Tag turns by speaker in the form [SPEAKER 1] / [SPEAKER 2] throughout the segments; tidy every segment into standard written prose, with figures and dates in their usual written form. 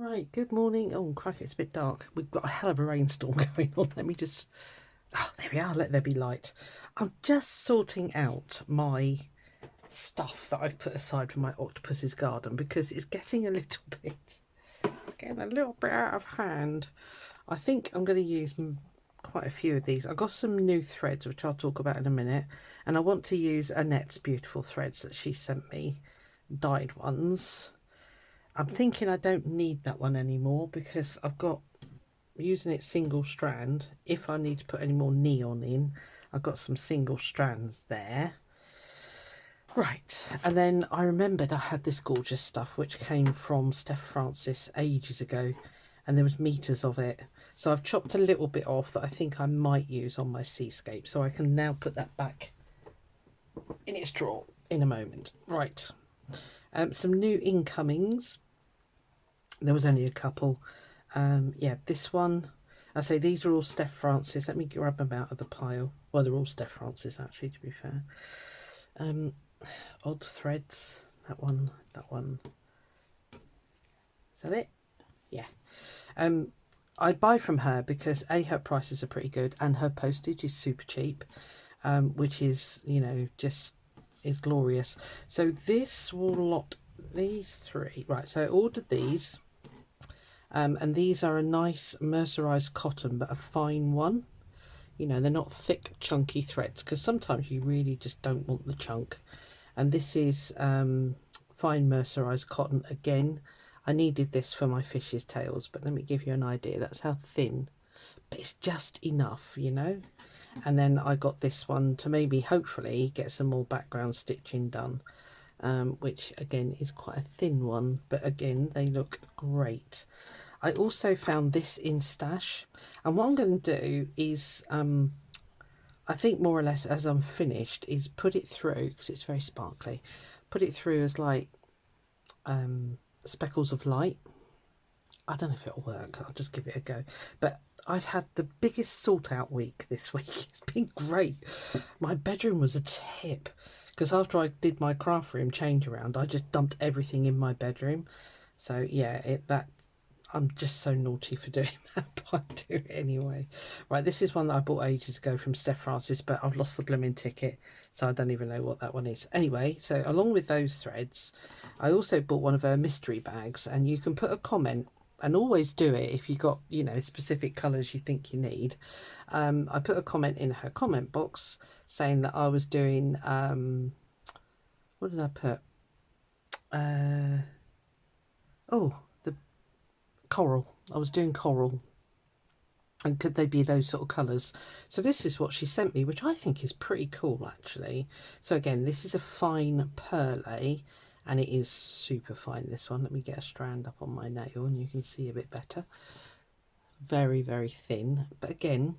[SPEAKER 1] Right, good morning. Oh, crack, it's a bit dark. We've got a hell of a rainstorm going on. Let me just... Oh, there we are. Let there be light. I'm just sorting out my stuff that I've put aside for my Octopus's garden because it's getting a little bit... It's getting a little bit out of hand. I think I'm going to use quite a few of these. I've got some new threads, which I'll talk about in a minute. And I want to use Annette's beautiful threads that she sent me. Dyed ones. I'm thinking I don't need that one anymore because I've got, using it single strand, if I need to put any more neon in, I've got some single strands there. Right, and then I remembered I had this gorgeous stuff which came from Steph Francis ages ago, and there was meters of it. So I've chopped a little bit off that I think I might use on my seascape, so I can now put that back in its drawer in a moment. Right. Some new incomings. There was only a couple. Yeah, this one. I say these are all Steph Francis. Let me grab them out of the pile. Well, they're all Steph Francis, actually, to be fair. Odd threads. That one. That one. Is that it? Yeah. I buy from her because A, her prices are pretty good, and her postage is super cheap, which is, you know, just is glorious. So this will lot, these three, right, so I ordered these, and these are a nice mercerized cotton, but a fine one. You know, they're not thick chunky threads, because sometimes you really just don't want the chunk. And this is fine mercerized cotton. Again, I needed this for my fish's tails, but let me give you an idea. That's how thin, but it's just enough, you know. And then I got this one to maybe hopefully get some more background stitching done, which again is quite a thin one, but again they look great. I also found this in stash, and what I'm going to do is I think more or less as I'm finished is put it through, because it's very sparkly, put it through as like speckles of light. I don't know if it'll work, I'll just give it a go. But I've had the biggest sort out week this week. It's been great. My bedroom was a tip, because after I did my craft room change around, I just dumped everything in my bedroom. So yeah, I'm just so naughty for doing that, but I do it anyway. Right, this is one that I bought ages ago from Steph Francis, but I've lost the blooming ticket, so I don't even know what that one is. Anyway, so along with those threads, I also bought one of her mystery bags, and you can put a comment, and always do it if you've got, you know, specific colours you think you need. I put a comment in her comment box saying that I was doing, what did I put? Oh, the coral. I was doing coral, and could they be those sort of colours? So this is what she sent me, which I think is pretty cool actually. So again, this is a fine perlé, and it is super fine, this one. Let me get a strand up on my nail and you can see a bit better. Very, very thin, but again,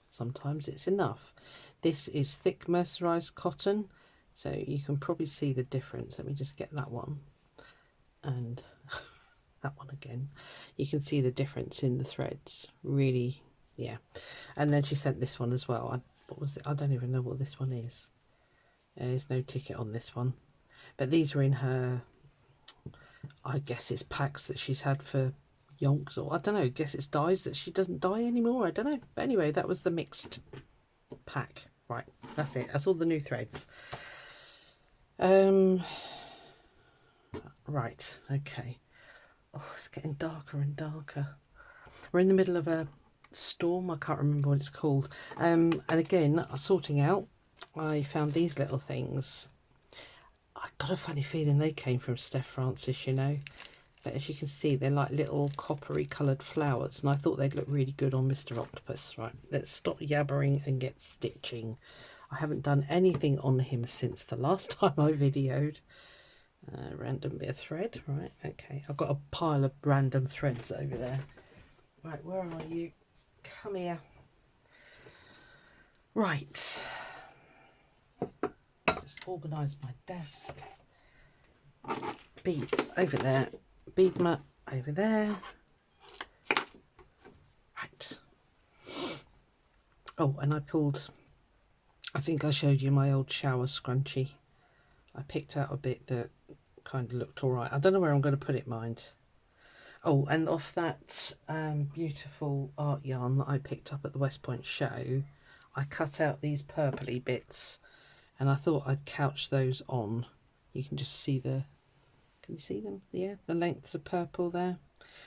[SPEAKER 1] sometimes it's enough. This is thick mercerized cotton, so you can probably see the difference. Let me just get that one, and that one again. You can see the difference in the threads, really. Yeah. And then she sent this one as well. What was it? I don't even know what this one is. There's no ticket on this one, but these are in her, I guess it's packs that she's had for yonks, or I don't know, I guess it's dyes that she doesn't dye anymore, I don't know. But anyway, that was the mixed pack. Right, that's it, that's all the new threads. Right, okay. Oh, it's getting darker and darker. We're in the middle of a storm, I can't remember what it's called. And again, sorting out, I found these little things. I got a funny feeling they came from Steph Francis, you know. But as you can see, they're like little coppery coloured flowers, and I thought they'd look really good on Mr. Octopus. Right, let's stop yabbering and get stitching. I haven't done anything on him since the last time I videoed. Random bit of thread. Right, okay. I've got a pile of random threads over there. Right, where are you? Come here. Right. Just organise my desk. Beads over there. Bead mat over there. Right. Oh, and I pulled, I think I showed you my old shower scrunchie. I picked out a bit that kind of looked all right. I don't know where I'm going to put it, mind. Oh, and off that beautiful art yarn that I picked up at the West Point show, I cut out these purpley bits, and I thought I'd couch those on. You can just see the, can you see them? Yeah, the lengths of purple there.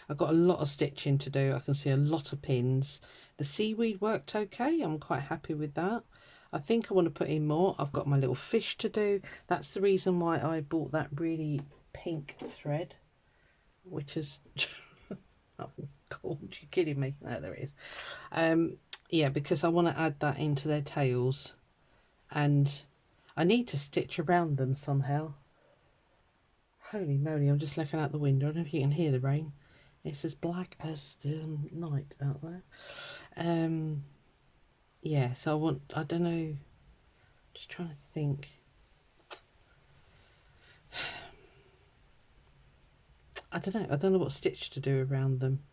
[SPEAKER 1] I've got a lot of stitching to do. I can see a lot of pins. The seaweed worked okay. I'm quite happy with that. I think I want to put in more. I've got my little fish to do. That's the reason why I bought that really pink thread, which is oh god, you kidding me? No, there it is. Yeah, because I want to add that into their tails, and I need to stitch around them somehow. Holy moly, I'm just looking out the window. I don't know if you can hear the rain. It's as black as the night out there. Yeah, so I don't know, just trying to think. I don't know what stitch to do around them.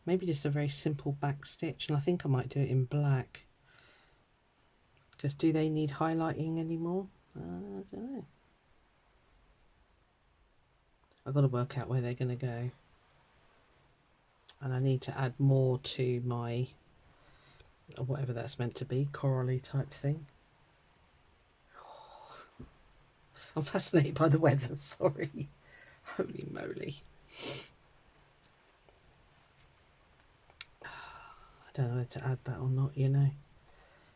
[SPEAKER 1] Maybe just a very simple back stitch, and I think I might do it in black. Because do they need highlighting anymore? I don't know. I've got to work out where they're going to go. And I need to add more to my, whatever that's meant to be, corally type thing. I'm fascinated by the weather, sorry. Holy moly. I don't know whether to add that or not, you know.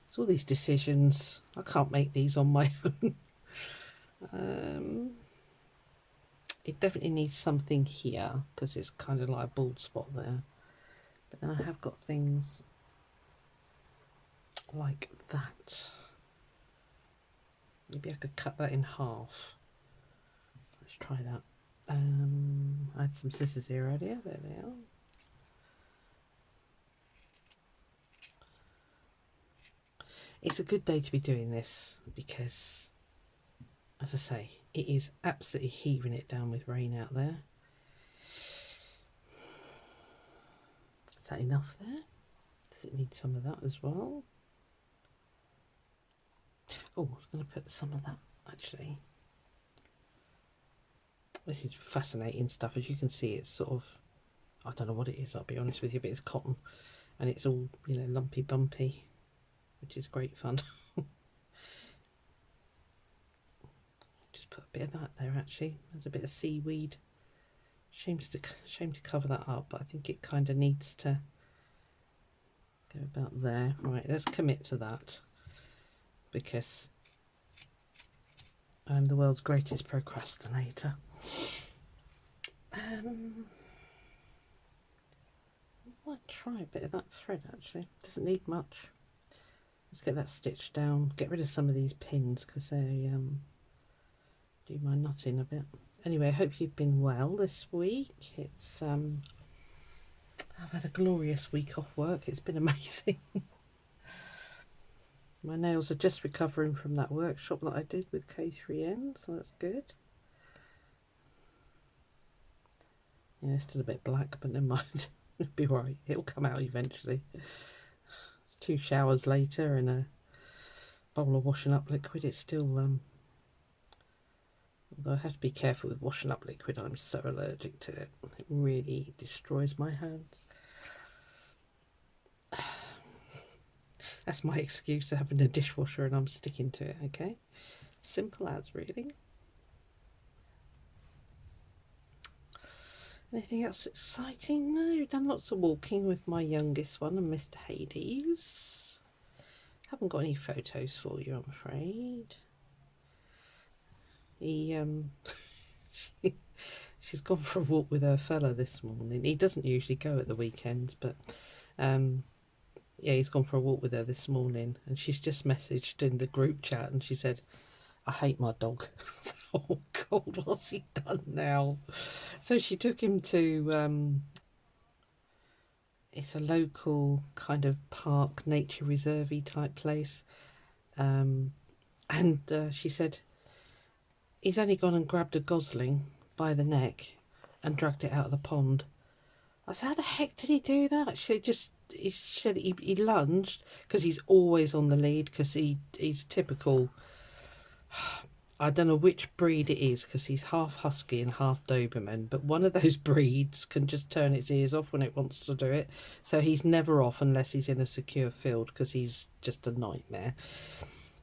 [SPEAKER 1] It's all these decisions. I can't make these on my own. It definitely needs something here because it's kind of like a bald spot there. But then I have got things like that. Maybe I could cut that in half. Let's try that. I had some scissors here earlier. There they are. It's a good day to be doing this because, as I say, it is absolutely heaving it down with rain out there. Is that enough there? Does it need some of that as well? Oh, I was going to put some of that actually. This is fascinating stuff. As you can see, it's sort of, I don't know what it is, I'll be honest with you, but it's cotton and it's all, you know, lumpy bumpy, which is great fun. Just put a bit of that there actually. There's a bit of seaweed. Shame to cover that up, but I think it kind of needs to go about there. Right, let's commit to that because I'm the world's greatest procrastinator. I might try a bit of that thread actually. Doesn't need much. Let's get that stitched down. Get rid of some of these pins because they do my knotting a bit. Anyway, I hope you've been well this week. It's I've had a glorious week off work. It's been amazing. My nails are just recovering from that workshop that I did with K3N, so that's good. Yeah, it's still a bit black, but never mind. It'll be alright. It'll come out eventually. It's 2 showers later and a bowl of washing up liquid. It's still although I have to be careful with washing up liquid. I'm so allergic to it. It really destroys my hands. That's my excuse for having a dishwasher and I'm sticking to it, okay? Simple as, really. Anything else exciting? No, done lots of walking with my youngest one and Mr. Hades. Haven't got any photos for you, I'm afraid. He she's gone for a walk with her fella this morning. He doesn't usually go at the weekends, but yeah, he's gone for a walk with her this morning, and she's just messaged in the group chat and she said, I hate my dog. Oh God, what's he done now? So she took him to it's a local kind of park, nature reserve-y type place, and she said he's only gone and grabbed a gosling by the neck and dragged it out of the pond. I said, how the heck did he do that? She said he lunged because he's always on the lead because he's typical. I don't know which breed it is because he's half husky and half Doberman, but one of those breeds can just turn its ears off when it wants to do it. So he's never off unless he's in a secure field because he's just a nightmare.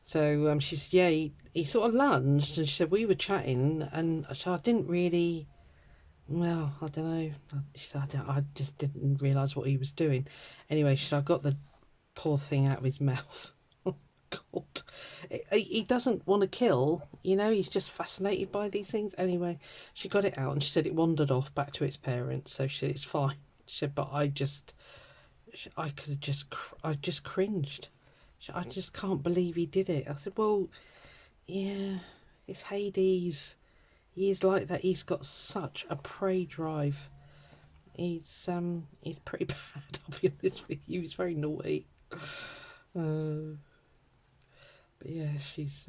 [SPEAKER 1] So she said, yeah, he sort of lunged, and she said we were chatting, and I didn't really, well, I don't know. She said I just didn't realise what he was doing. Anyway, she said I got the poor thing out of his mouth. God, he doesn't want to kill, you know, he's just fascinated by these things. Anyway, she got it out and she said it wandered off back to its parents, so she said it's fine. She said, but I could have I just cringed. I just can't believe he did it. I said, well, yeah, it's Hades. He is like that. He's got such a prey drive. He's pretty bad, I'll be honest with you. He's very naughty. But yeah, she's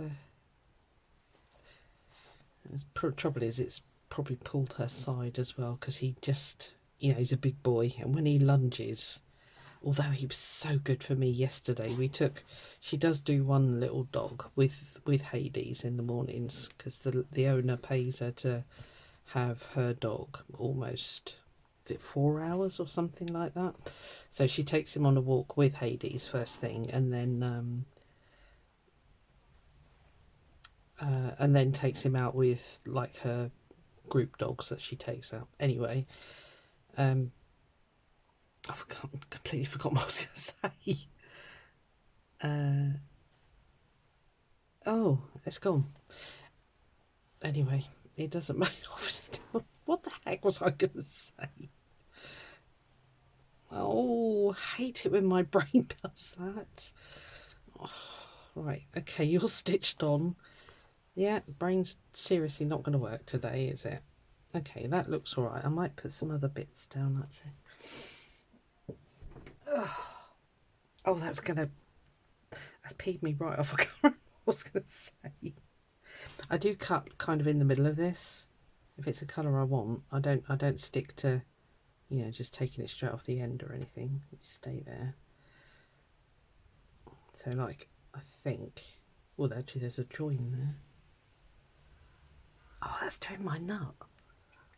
[SPEAKER 1] the trouble is it's probably pulled her side as well, because he just, you know, he's a big boy, and when he lunges, although he was so good for me yesterday, she does do one little dog with Hades in the mornings, because the owner pays her to have her dog almost, is it 4 hours or something like that? So she takes him on a walk with Hades first thing, and then takes him out with like her group dogs that she takes out. Anyway, I've completely forgot what I was going to say. Oh, it's gone. Anyway, it doesn't matter. What the heck was I going to say? Oh, I hate it when my brain does that. Oh, right, okay, you're stitched on. Yeah, brain's seriously not going to work today, is it? Okay, that looks all right. I might put some other bits down, actually. Oh, that's peed me right off. I can't remember what I was going to say. I do cut kind of in the middle of this. If it's a colour I want, I don't stick to, you know, just taking it straight off the end or anything. You stay there. So, like, I think, well, actually, there's a join there. Oh, that's doing my nut.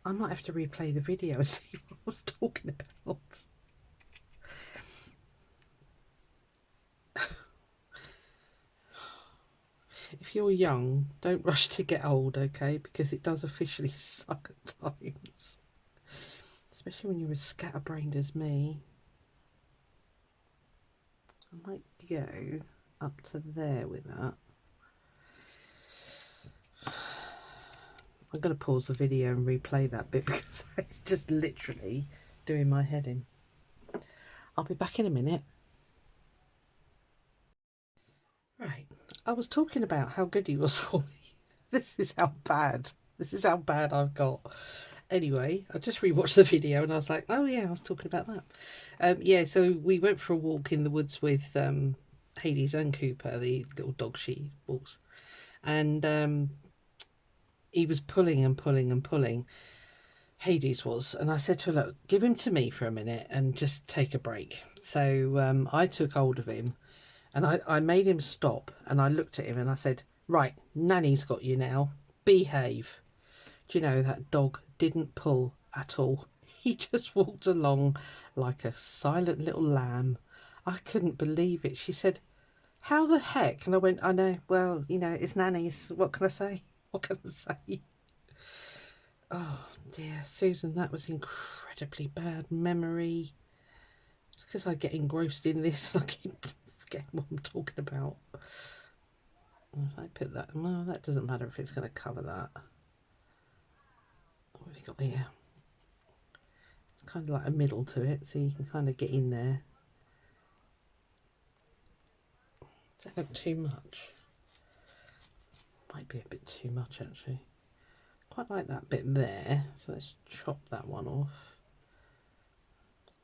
[SPEAKER 1] I might have to replay the video and see what I was talking about. If you're young, don't rush to get old, okay? Because it does officially suck at times. Especially when you're as scatterbrained as me. I might go up to there with that. I'm going to pause the video and replay that bit because it's just literally doing my head in. I'll be back in a minute. Right, I was talking about how good he was for me. This is how bad I've got. Anyway, I just rewatched the video and I was like, oh yeah, I was talking about that. Yeah, so we went for a walk in the woods with Hades and Cooper, the little dog she walks, and he was pulling and pulling and pulling. Hades was, and I said to her, look, give him to me for a minute and just take a break. So I took hold of him and I made him stop, and I looked at him and I said, right, Nanny's got you now, behave. Do you know, that dog didn't pull at all. He just walked along like a silent little lamb. I couldn't believe it. She said, how the heck? And I went, I know, well, you know, it's Nanny's. What can I say? What can I say? Oh dear, Susan, that was incredibly bad memory. It's because I get engrossed in this and I keep forgetting what I'm talking about. If I put that, well, that doesn't matter if it's going to cover that. What have we got here? It's kind of like a middle to it, so you can kind of get in there. Does that look too much? Might be a bit too much, actually. Quite like that bit there, so let's chop that one off.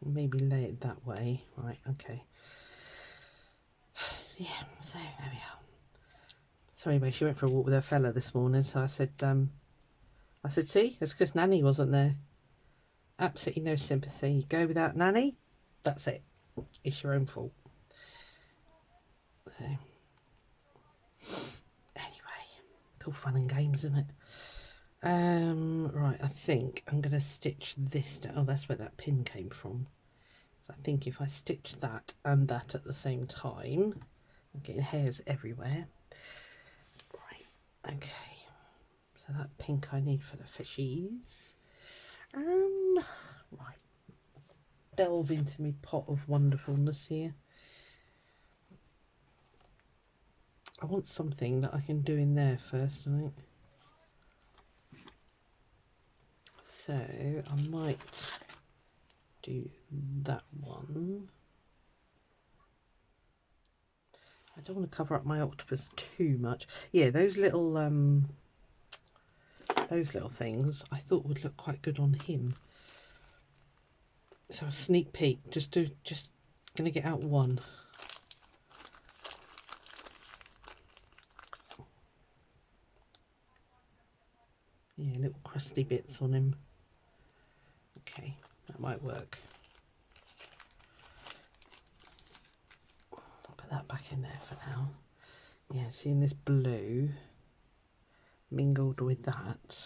[SPEAKER 1] Maybe lay it that way. Right, okay. Yeah, so there we are. So anyway, she went for a walk with her fella this morning, so I said, see, it's because Nanny wasn't there. Absolutely no sympathy. You go without Nanny, that's it. It's your own fault. So, anyway, It's all fun and games, isn't it? Right, I think I'm going to stitch this down. Oh, that's where that pin came from. So I think if I stitch that and that at the same time, I'm getting hairs everywhere. Right, okay. So that pink I need for the fishies. Right, delve into my pot of wonderfulness here. I want something that I can do in there first, I think. So I might do that one. I don't want to cover up my octopus too much. Yeah, those little things I thought would look quite good on him. So a sneak peek, just gonna get out one. Yeah, little crusty bits on him. Okay, that might work. I'll put that back in there for now. Yeah, seeing this blue mingled with that,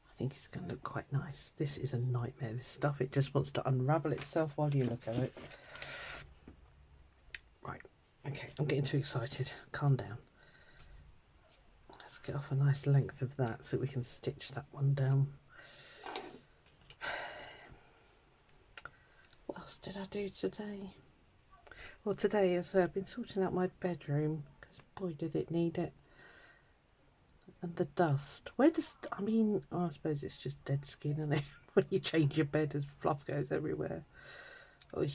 [SPEAKER 1] I think it's going to look quite nice. This is a nightmare, this stuff. It just wants to unravel itself while you look at it. Right, okay, I'm getting too excited. Calm down. Let's get off a nice length of that so we can stitch that one down. What else did I do today? Well, today has been sorting out my bedroom, because boy did it need it. And the dust. Where does, I mean, oh, I suppose it's just dead skin, isn't it? When you change your bed, as fluff goes everywhere. Oy.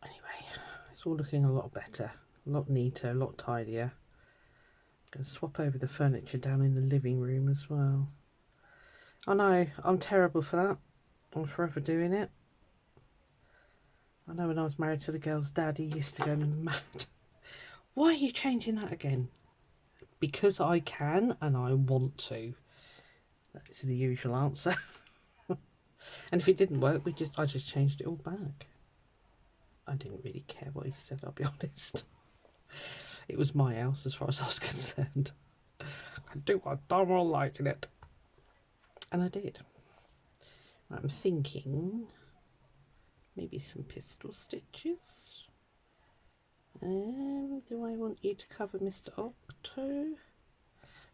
[SPEAKER 1] Anyway, it's all looking a lot better, a lot neater, a lot tidier. I'm going to swap over the furniture down in the living room as well. I know, I'm terrible for that. I'm forever doing it. I know when I was married to the girl's dad, he used to go mad. Why are you changing that again? Because I can and I want to. That's the usual answer. And if it didn't work, I just changed it all back. I didn't really care what he said, I'll be honest. It was my house as far as I was concerned. I do what I don't want like in it. And I did. I'm thinking maybe some pistol stitches. Do I want you to cover Mr. Octo?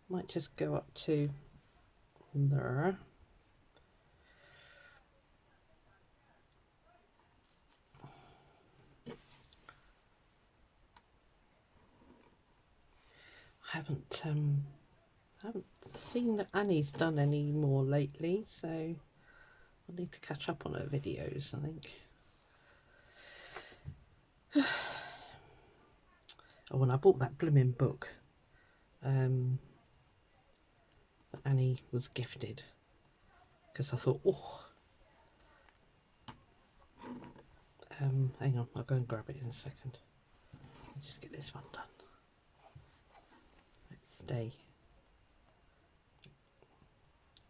[SPEAKER 1] Might just go up to there. I haven't seen that Annie's done any more lately, so I need to catch up on her videos, I think. Oh, when I bought that blooming book that Annie was gifted, because I thought, oh, hang on, I'll go and grab it in a second. I'll just get this one done. Let's stay.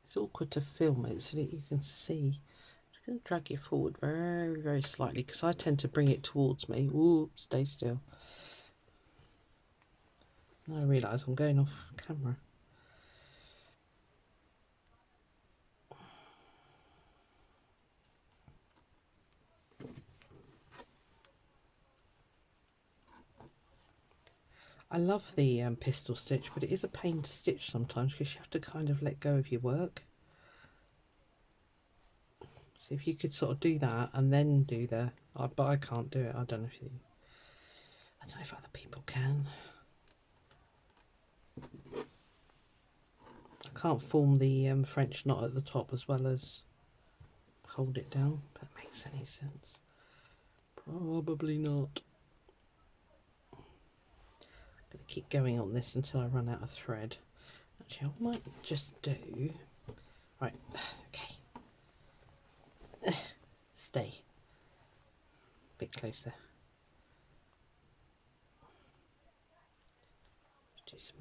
[SPEAKER 1] It's awkward to film it so that you can see. I'm just going to drag you forward very, very slightly because I tend to bring it towards me. Ooh, stay still. I realise I'm going off camera. I love the pistol stitch, but it is a pain to stitch sometimes because you have to kind of let go of your work. So if you could sort of do that and then do the, but I can't do it. I don't know if other people can. I can't form the French knot at the top as well as hold it down. If that makes any sense. Probably not. I'm going to keep going on this until I run out of thread. Actually, I might just do. Right. Okay. Stay. A bit closer. Do some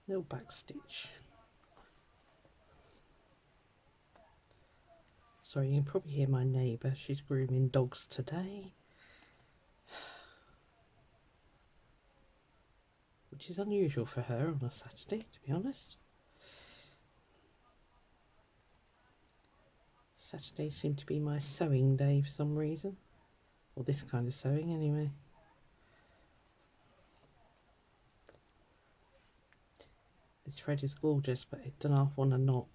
[SPEAKER 1] little back stitch. Sorry, you can probably hear my neighbour. She's grooming dogs today. which is unusual for her on a Saturday, to be honest. Saturdays seem to be my sewing day for some reason, or this kind of sewing anyway. This thread is gorgeous, but it done half on a knot.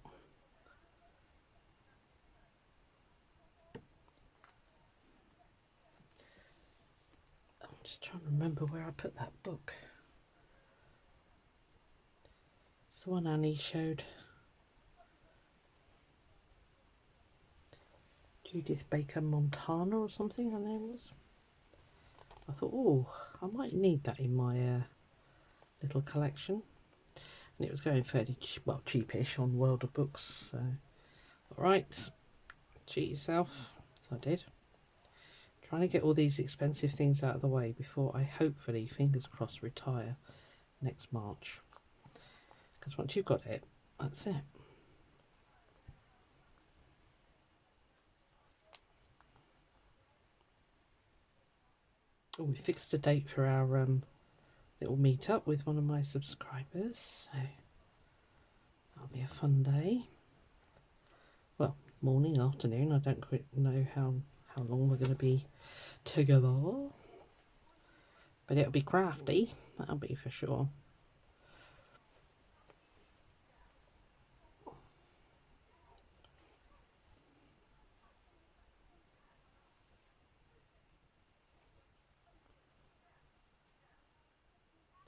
[SPEAKER 1] I'm just trying to remember where I put that book. It's the one Annie showed. Judith Baker Montana or something her name was. I thought, oh, I might need that in my little collection. And it was going fairly well, cheapish on World of Books. So, alright, treat yourself. So I did. Trying to get all these expensive things out of the way before I hopefully, fingers crossed, retire next March. Because once you've got it, that's it. Oh, we fixed a date for our little meet up with one of my subscribers, so that'll be a fun day. Well, morning, afternoon, I don't quite know how long we're going to be together, but it'll be crafty, that'll be for sure.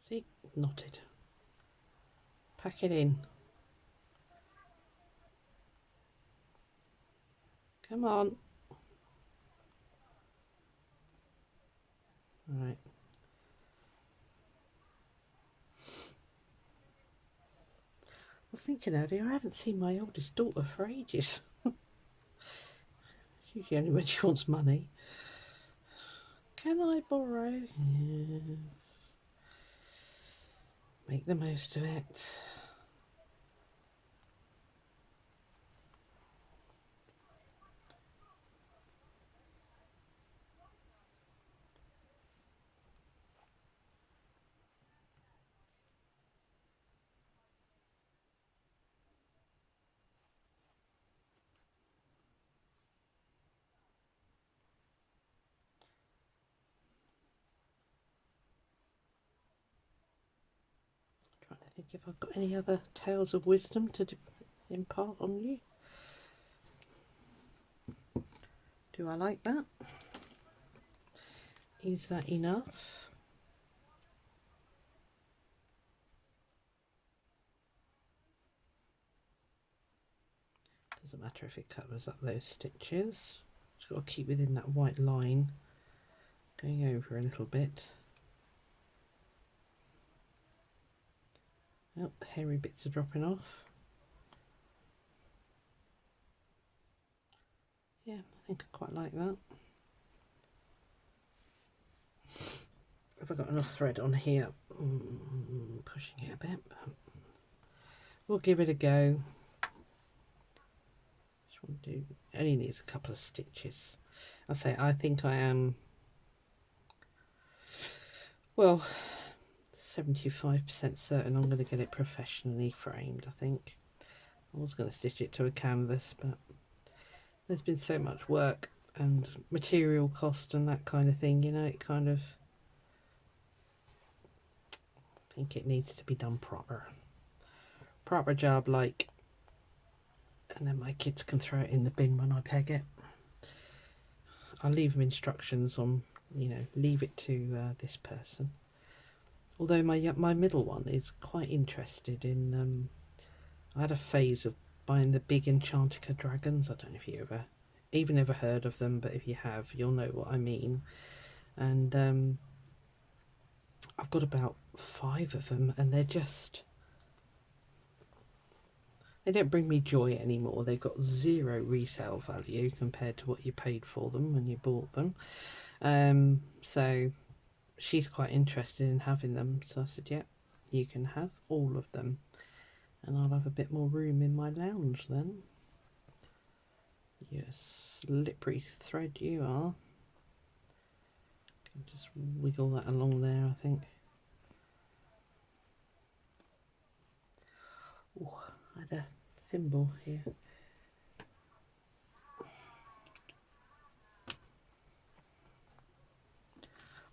[SPEAKER 1] See, knotted. Pack it in. Come on. Right. I was thinking earlier, I haven't seen my oldest daughter for ages. It's usually only when she wants money. Can I borrow? Yes. Make the most of it. Trying to think if I've got any other tales of wisdom to impart on you. Do I like that? Is that enough? Doesn't matter if it covers up those stitches. Just got to keep within that white line, going over a little bit. Oh, hairy bits are dropping off. Yeah, I think I quite like that. Have I got enough thread on here? Pushing it a bit, but we'll give it a go. Just want to do, only needs a couple of stitches. I say I think I am, well, 75% certain I'm going to get it professionally framed. I think I was going to stitch it to a canvas, but there's been so much work and material cost and that kind of thing, you know, it kind of, I think it needs to be done proper job, like, and then my kids can throw it in the bin when I peg it. I'll leave them instructions on, you know, leave it to this person. Although my middle one is quite interested in, I had a phase of buying the big Enchantica dragons. I don't know if you ever heard of them, but if you have, you'll know what I mean. And I've got about 5 of them, and they're just, they don't bring me joy anymore. They've got 0 resale value compared to what you paid for them when you bought them. So she's quite interested in having them, so I said, yeah, you can have all of them, and I'll have a bit more room in my lounge then. You slippery thread you are. Can just wiggle that along there, I think. Oh, I had a thimble here.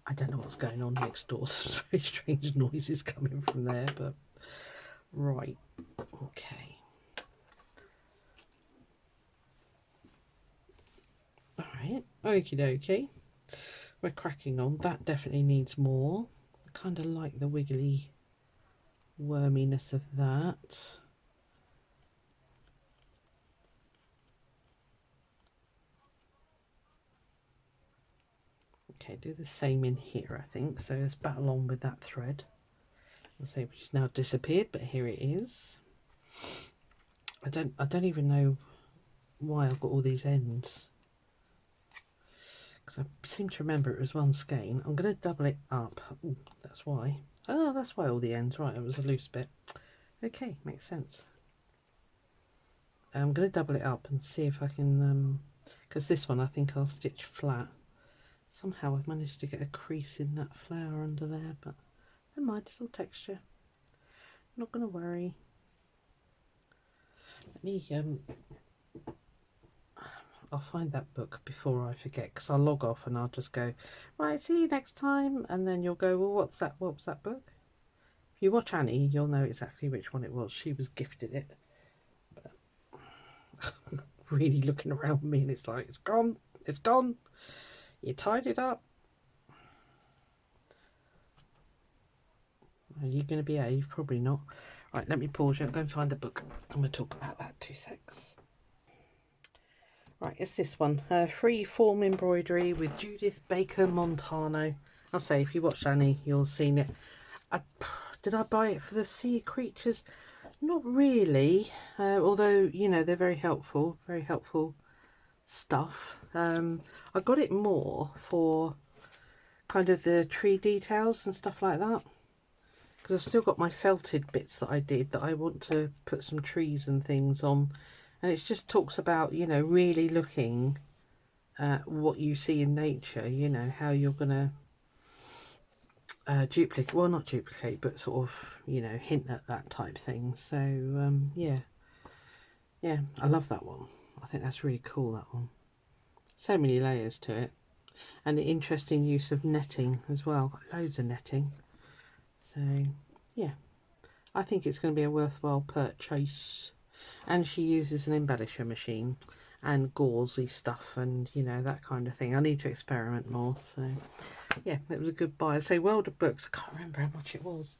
[SPEAKER 1] I don't know what's going on next door. Some very strange noises coming from there, but right, okay. All right, okie dokie. We're cracking on. That definitely needs more. I kind of like the wiggly worminess of that. Okay, do the same in here, I think. So let's battle on with that thread. I'll say which has now disappeared, but here it is. I don't even know why I've got all these ends, because I seem to remember it was one skein. I'm going to double it up. Ooh, that's why. Oh, that's why all the ends. Right, it was a loose bit. Okay, makes sense. I'm going to double it up and see if I can, because this one I think I'll stitch flat. Somehow I've managed to get a crease in that flower under there, but never mind, it's all texture. Not going to worry. Let me, I'll find that book before I forget, because I'll log off and I'll just go, right, see you next time, and then you'll go, well, what's that? What was that book? If you watch Annie, you'll know exactly which one it was. She was gifted it. But really looking around me, and it's like, it's gone, it's gone. You tied it up. Are you going to behave? Probably not. Right, let me pause you. I'll go and find the book and we'll talk about that. 2 secs. Right, it's this one. Free form embroidery with Judith Baker Montano. I'll say, if you watch Annie, you'll have seen it. Did I buy it for the sea creatures? Not really. Although, you know, they're very helpful stuff. I got it more for kind of the tree details and stuff like that, because I've still got my felted bits that I did that I want to put some trees and things on, and it just talks about, you know, really looking at what you see in nature, you know, how you're gonna duplicate, well, not duplicate, but sort of, you know, hint at that type thing. So yeah, I love that one. I think that's really cool, that one. So many layers to it, and the interesting use of netting as well. Got loads of netting. So yeah, I think it's going to be a worthwhile purchase. And she uses an embellisher machine and gauzy stuff and, you know, that kind of thing. I need to experiment more. So yeah, it was a good buy. I say World of Books. I can't remember how much it was.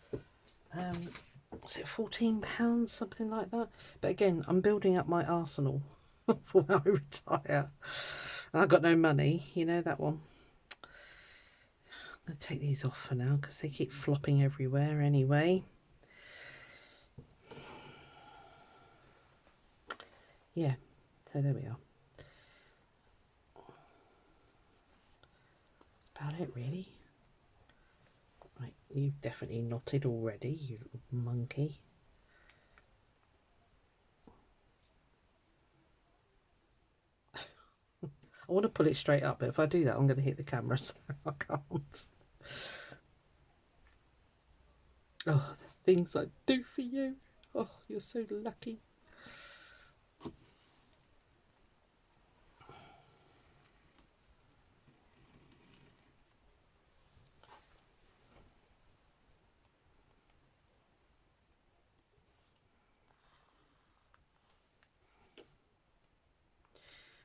[SPEAKER 1] Was it £14, something like that? But again, I'm building up my arsenal for when I retire. And I've got no money, you know that one. I'm going to take these off for now because they keep flopping everywhere anyway. Yeah, so there we are. That's about it, really. Right, you've definitely knotted already, you little monkey. I want to pull it straight up, but if I do that, I'm going to hit the camera, so I can't. Oh, the things I do for you. Oh, you're so lucky.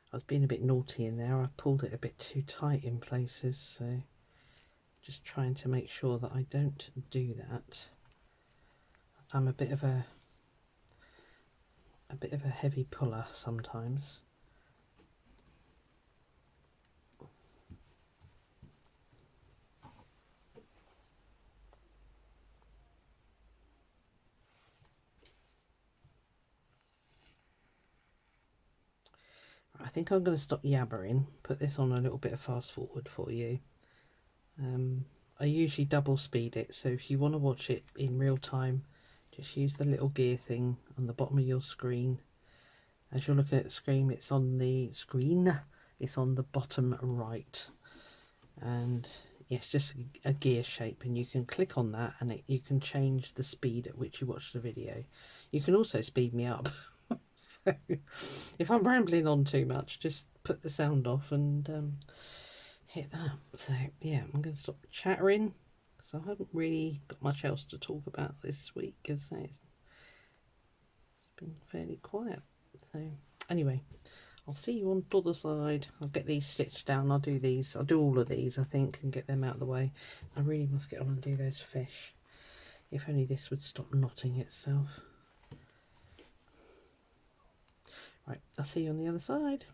[SPEAKER 1] I was being a bit naughty in there. I pulled it a bit too tight in places, so just trying to make sure that I don't do that. I'm a bit of a heavy puller sometimes. I think I'm going to stop yabbering, put this on a little bit of fast forward for you. I usually double speed it, so if you want to watch it in real time, just use the little gear thing on the bottom of your screen. As you're looking at the screen, it's on the bottom right, and yes, just a gear shape, and you can click on that and you can change the speed at which you watch the video. You can also speed me up. So if I'm rambling on too much, just put the sound off and hit that. So yeah, I'm going to stop chattering because I haven't really got much else to talk about this week, because it's been fairly quiet. So anyway, I'll see you on the other side. I'll get these stitched down. I'll do these. I'll do all of these, I think, and get them out of the way. I really must get on and do those fish. If only this would stop knotting itself. Right, I'll see you on the other side.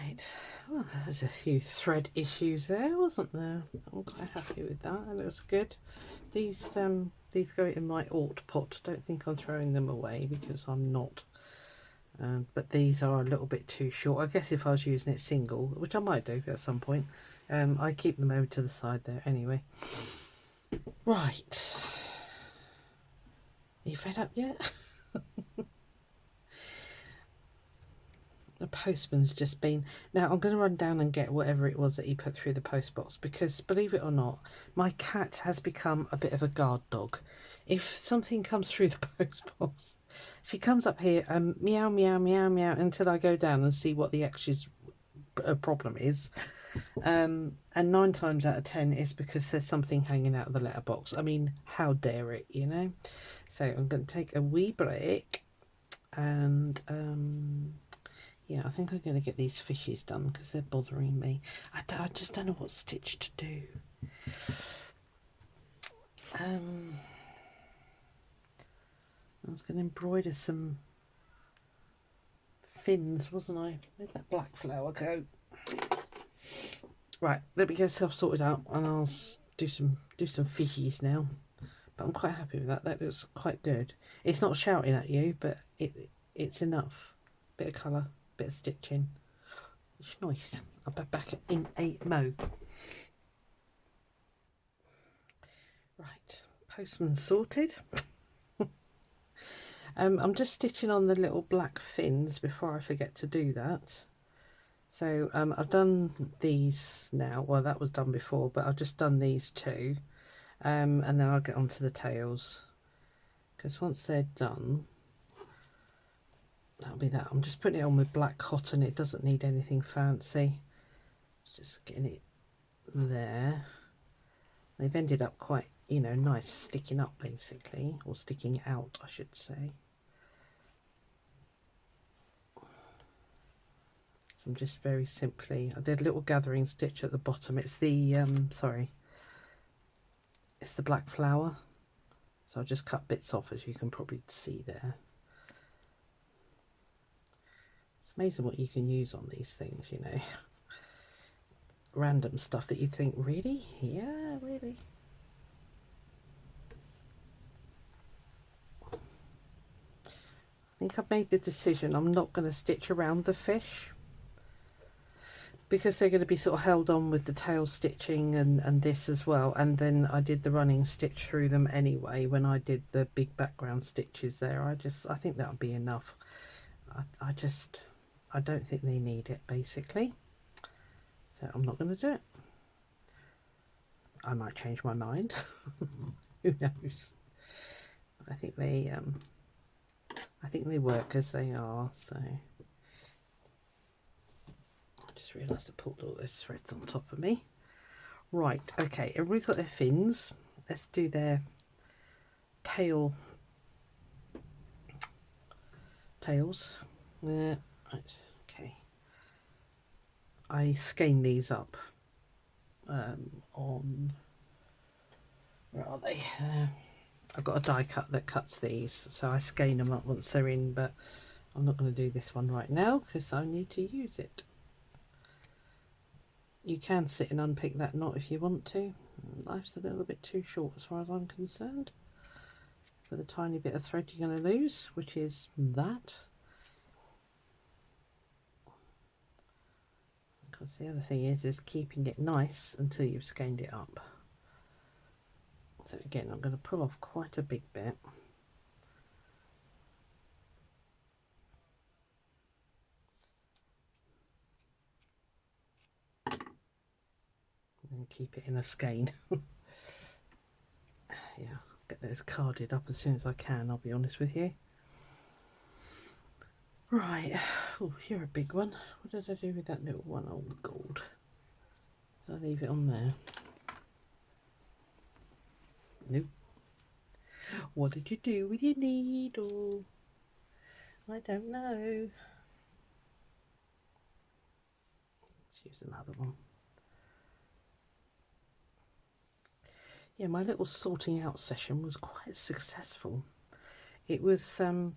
[SPEAKER 1] Right, well, there's a few thread issues there, wasn't there? I'm quite happy with that. That looks good. These go in my Alt pot. Don't think I'm throwing them away because I'm not. But these are a little bit too short. I guess if I was using it single, which I might do at some point, I keep them over to the side there anyway. Right. Are you fed up yet? The postman's just been. Now I'm going to run down and get whatever it was that he put through the post box, because believe it or not, my cat has become a bit of a guard dog. If something comes through the post box, she comes up here and meow meow meow meow until I go down and see what the actual problem is. And 9 times out of 10 is because there's something hanging out of the letterbox. I mean, how dare it, you know? So I'm going to take a wee break and yeah, I think I'm going to get these fishes done because they're bothering me. I just don't know what stitch to do. I was going to embroider some fins, wasn't I? Where'd that black flower go? Right, let me get stuff sorted out and I'll do some fishies now. But I'm quite happy with that. That looks quite good. It's not shouting at you, but it's enough. Bit of colour. Bit of stitching. It's nice. I'll be back in a mo. Right, postman sorted. I'm just stitching on the little black fins before I forget to do that. So I've done these now. Well, that was done before, but I've just done these two, and then I'll get onto the tails, because once they're done, that'll be that. I'm just putting it on with black cotton. It doesn't need anything fancy. It's just getting it there. They've ended up quite, you know, nice sticking up basically, or sticking out I should say. So I'm just very simply, I did a little gathering stitch at the bottom. It's the sorry, it's the black flower, so I'll just cut bits off, as you can probably see there. It's amazing what you can use on these things, you know. Random stuff that you think, really? Yeah, really. I think I've made the decision I'm not going to stitch around the fish, because they're going to be sort of held on with the tail stitching and this as well. And then I did the running stitch through them anyway when I did the big background stitches there. I think that would be enough. I don't think they need it basically, so I'm not going to do it. I might change my mind. Who knows? I think they work as they are. So I just realised I pulled all those threads on top of me. Right, okay, everybody's got their fins. Let's do their tails. Right, okay. I skein these up on, where are they? I've got a die cut that cuts these, so I skein them up once they're in, but I'm not going to do this one right now because I need to use it. You can sit and unpick that knot if you want to. Life's a little bit too short as far as I'm concerned for the tiny bit of thread you're going to lose, which is that. Because the other thing is keeping it nice until you've skeined it up. So again, I'm going to pull off quite a big bit. And keep it in a skein. Yeah, get those carded up as soon as I can, I'll be honest with you. Right, oh, you're a big one. What did I do with that little one? Oh, gold. Did I leave it on there? Nope. What did you do with your needle? I don't know. Let's use another one. Yeah, my little sorting out session was quite successful. It was, I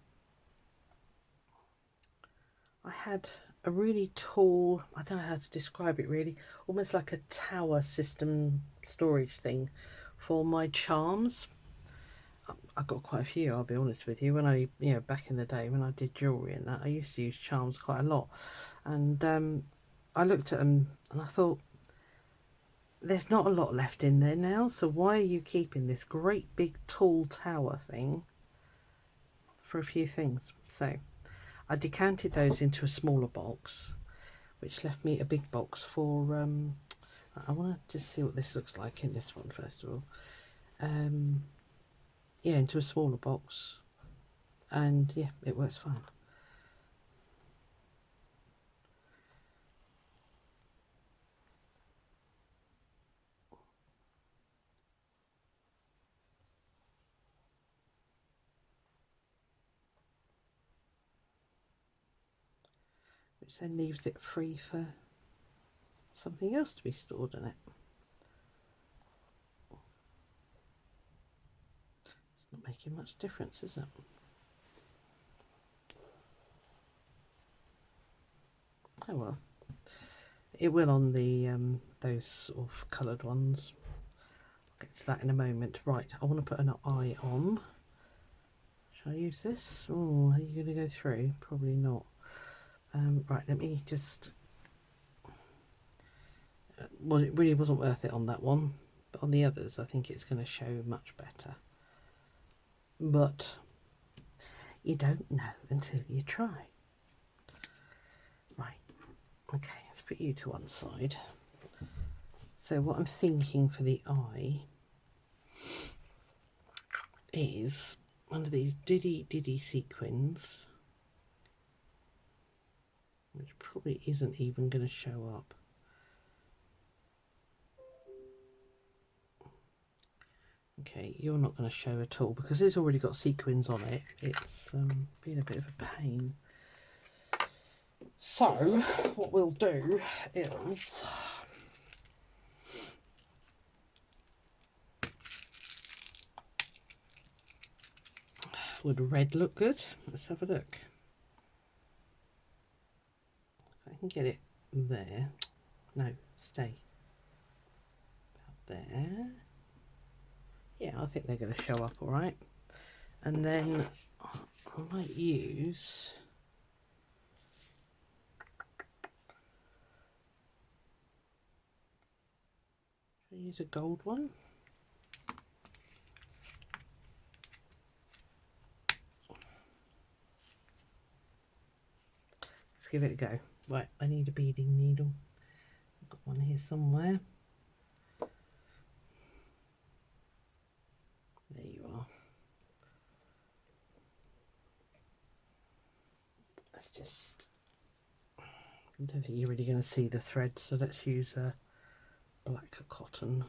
[SPEAKER 1] had a really tall, I don't know how to describe it really, almost like a tower system storage thing for my charms. I got quite a few, I'll be honest with you. When I, back in the day when I did jewellery and that, I used to use charms quite a lot. And I looked at them and I thought, there's not a lot left in there now, so why are you keeping this great big tall tower thing for a few things? So I decanted those into a smaller box, which left me a big box for I want to just see what this looks like in this one first of all. Yeah, into a smaller box, and yeah, it works fine. Which then leaves it free for something else to be stored in it. It's not making much difference, is it? Oh well, it will on the those sort of coloured ones. I'll get to that in a moment. Right, I want to put an eye on. Shall I use this? Oh, are you going to go through? Probably not. Right, let me just... Well, it really wasn't worth it on that one, but on the others I think it's going to show much better. But you don't know until you try. Right, okay, let's put you to one side. So what I'm thinking for the eye is one of these diddy sequins, which probably isn't even going to show up. Okay, you're not going to show at all because it's already got sequins on it. It's been a bit of a pain. So what we'll do is would red look good? Let's have a look. If I can get it there. No, stay. About there. Yeah, I think they're going to show up all right. And then I might use a gold one. Let's give it a go. Right, I need a beading needle. I've got one here somewhere. There you are. Let's just... I don't think you're really going to see the thread, so let's use a black cotton.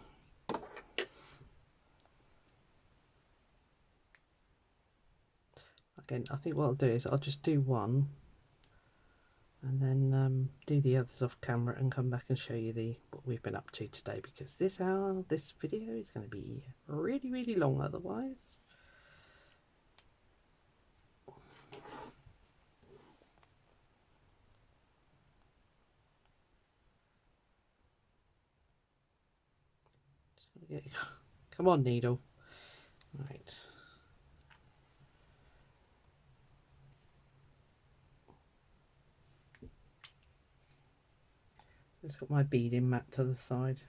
[SPEAKER 1] Again, I think what I'll do is I'll just do one and then do the others off camera and come back and show you what we've been up to today, because this video is going to be really long otherwise. Come on, needle. Right. Just got my beading mat to the side.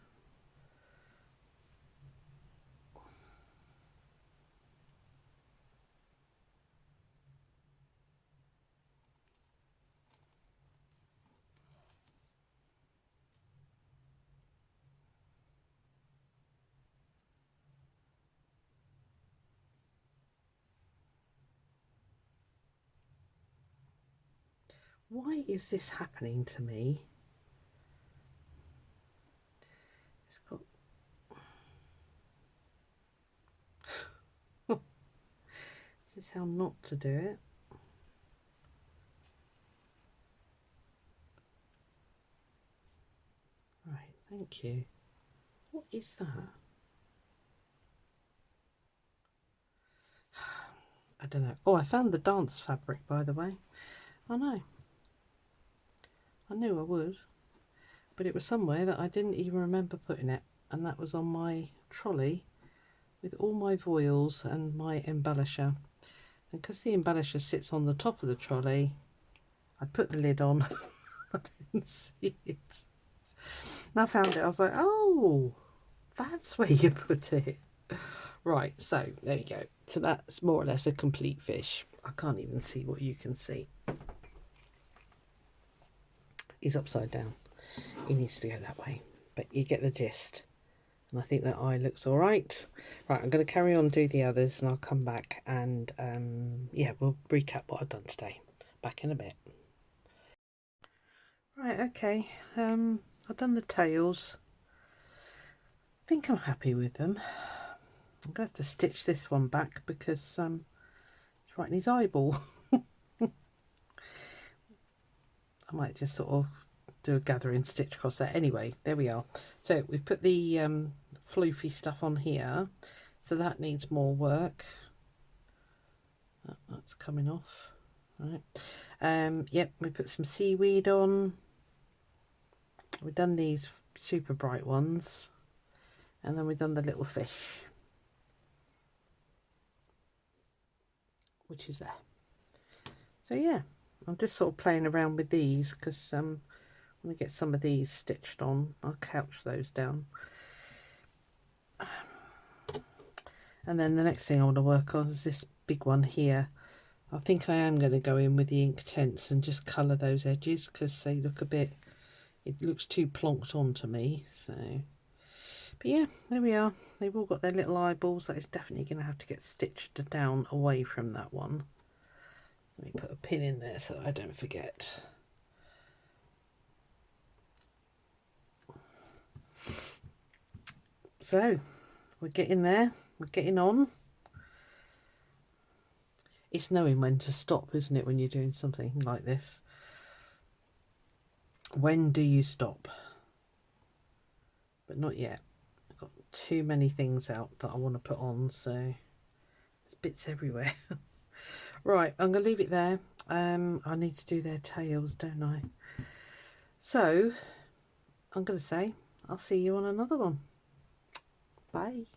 [SPEAKER 1] Why is this happening to me? It's got... This is how not to do it. Right, thank you. What is that? I don't know. Oh, I found the dance fabric, by the way. I know. I knew I would, but it was somewhere that I didn't even remember putting it, and that was on my trolley with all my foils and my embellisher. And because the embellisher sits on the top of the trolley, I put the lid on. I didn't see it. And I found it. I was like, oh, that's where you put it. Right, so there you go. So that's more or less a complete fish. I can't even see what you can see. He's upside down. He needs to go that way. But you get the gist. And I think that eye looks all right. Right, I'm going to carry on do the others, and I'll come back and, yeah, we'll recap what I've done today. Back in a bit. Right, okay. I've done the tails. I think I'm happy with them. I'm going to have to stitch this one back because it's right in his eyeball. I might just sort of do a gathering stitch across there. Anyway, there we are. So we've put the floofy stuff on here, so that needs more work. That's coming off. Right. Yep, we put some seaweed on. We've done these super bright ones, and then we've done the little fish, which is there. So yeah, I'm just sort of playing around with these because when we get some of these stitched on, I'll couch those down. And then the next thing I want to work on is this big one here. I think I am going to go in with the Inktense and just colour those edges because they look a bit, it looks too plonked on to me. So, but yeah, there we are. They've all got their little eyeballs. That is definitely going to have to get stitched down away from that one. Let me put a pin in there so I don't forget. So we're getting there, we're getting on. It's knowing when to stop, isn't it, when you're doing something like this? When do you stop? But not yet. I've got too many things out that I want to put on, so there's bits everywhere. Right, I'm going to leave it there. I need to do their tails, don't I? So I'm going to say I'll see you on another one. Bye.